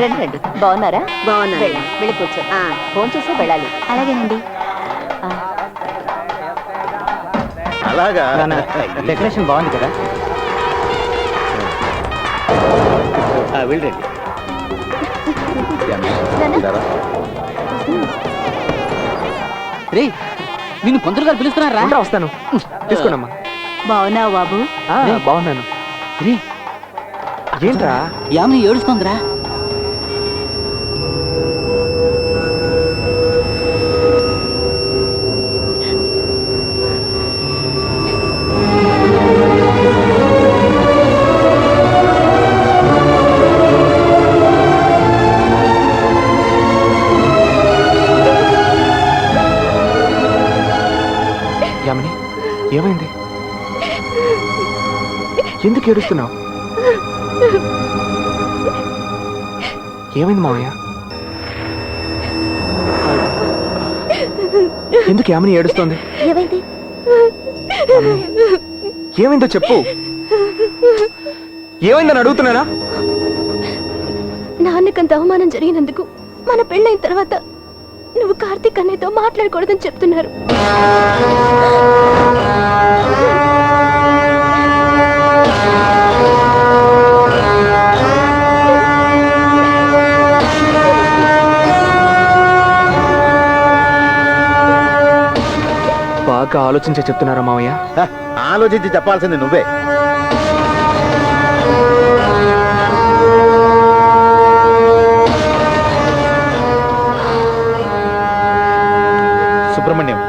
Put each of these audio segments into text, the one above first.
రండి రండి. బాగున్నారా? బాగున్నా. వెళ్ళి కూర్చో. ఫోన్ చేసి వెళ్ళాలి. అలాగేనండి. అలాగా డెకరేషన్ బాగుంది కదా. వెళ్ళండి. రే నిన్ను పంతులు గారు పిలుస్తున్నారా? వస్తాను, తీసుకున్నామ్మా. బాగున్నావు బాబు? బాగున్నాను. రే ఏంట్రా యామిని ఏడుస్తుందిరా. యామిని, ఏమైంది? ఎందుకు ఏడుస్తున్నావు? ఏమైంది మావయ్య? ఎందుకు యామిని ఏడుస్తోంది? ఏమైంది? ఏమైందో చెప్పు. ఏమైందని అడుగుతున్నానా? నాన్నకంత అవమానం జరిగినందుకు మన పెళ్ళైన తర్వాత నువ్వు కార్తీక్ అన్నయ్యతో మాట్లాడకూడదని చెప్తున్నారు. బాగా ఆలోచించే చెప్తున్నారా మావయ్య? ఆలోచించి చెప్పాల్సింది నువ్వే. సుబ్రహ్మణ్యం,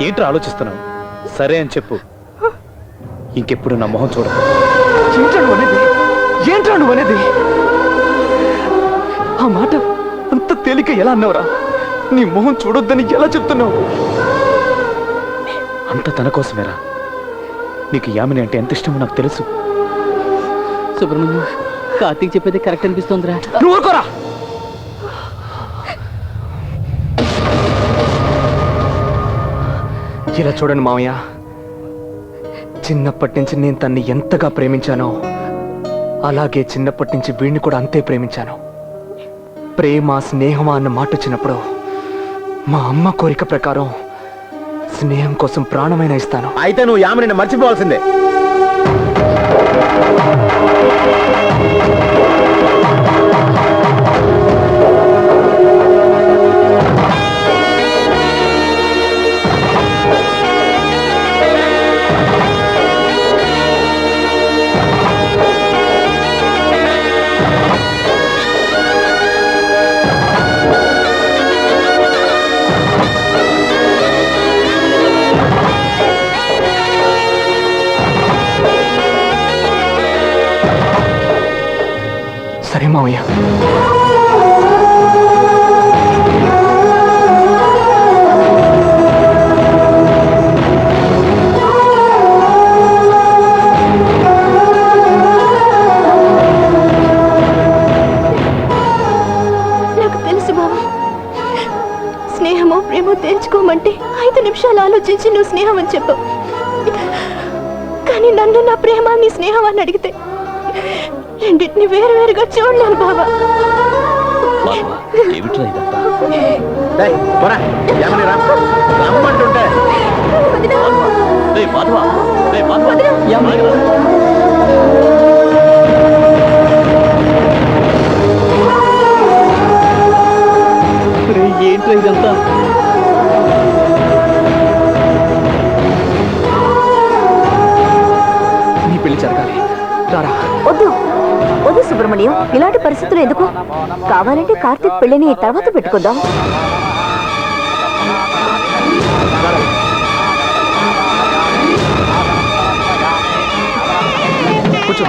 ఏంట్రా ఆలోచిస్తున్నావు? సరే అని చెప్పు. ఇంకెప్పుడు నా మొహం చూడ. ఏంట్రా నువ్వు అనేది? ఆ మాట అంత తేలిక ఎలా అన్నావురా? నీ మొహం చూడొద్దని ఎలా చెప్తున్నావు? అంత తన కోసమేరా. నీకు యామిని అంటే ఎంత ఇష్టమో నాకు తెలుసు. సుబ్రహ్మణ్యం, కార్తీక్ చెప్పేది కరెక్ట్ అనిపిస్తోందిరా. నువ్వు ఊరుకోరా. ఇలా చూడండి మావయ్య, చిన్నప్పటి నుంచి నేను తన్ని ఎంతగా ప్రేమించానో అలాగే చిన్నప్పటి నుంచి వీడిని కూడా అంతే ప్రేమించాను. ప్రేమ స్నేహమా అన్న మాట వచ్చినప్పుడు మా అమ్మ కోరిక ప్రకారం స్నేహం కోసం ప్రాణమైన ఇస్తాను. అయితే నువ్వు యామిని మర్చిపోవాల్సిందే. సరే మావయ్య. నాకు తెలుసు బాబు, స్నేహమో ప్రేమో తేల్చుకోమంటే 5 నిమిషాలు ఆలోచించి నువ్వు స్నేహం అని చెప్పు. కానీ నన్ను నా ప్రేమ నీ స్నేహం అని అడిగితే రెండింటిని వేరువేరుగా చూడలేను బాబా. ఏమిట్రా ఇదంతా? రమ్మంటుంటే ఏంట్రా ఇదంతా? నీ పెళ్లి జరగాలి. రారా. వద్దు వద్దు సుబ్రహ్మణ్యం, ఇలాంటి పరిస్థితులు ఎందుకు? కావాలంటే కార్తీక్ పెళ్లిని తర్వాత పెట్టుకుందాం. కూర్చో.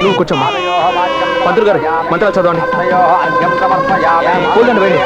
నువ్వు కూర్చోమ్మా. పంతులు గారు మంత్రాలు చదవండి. కూలండి వెళ్ళి.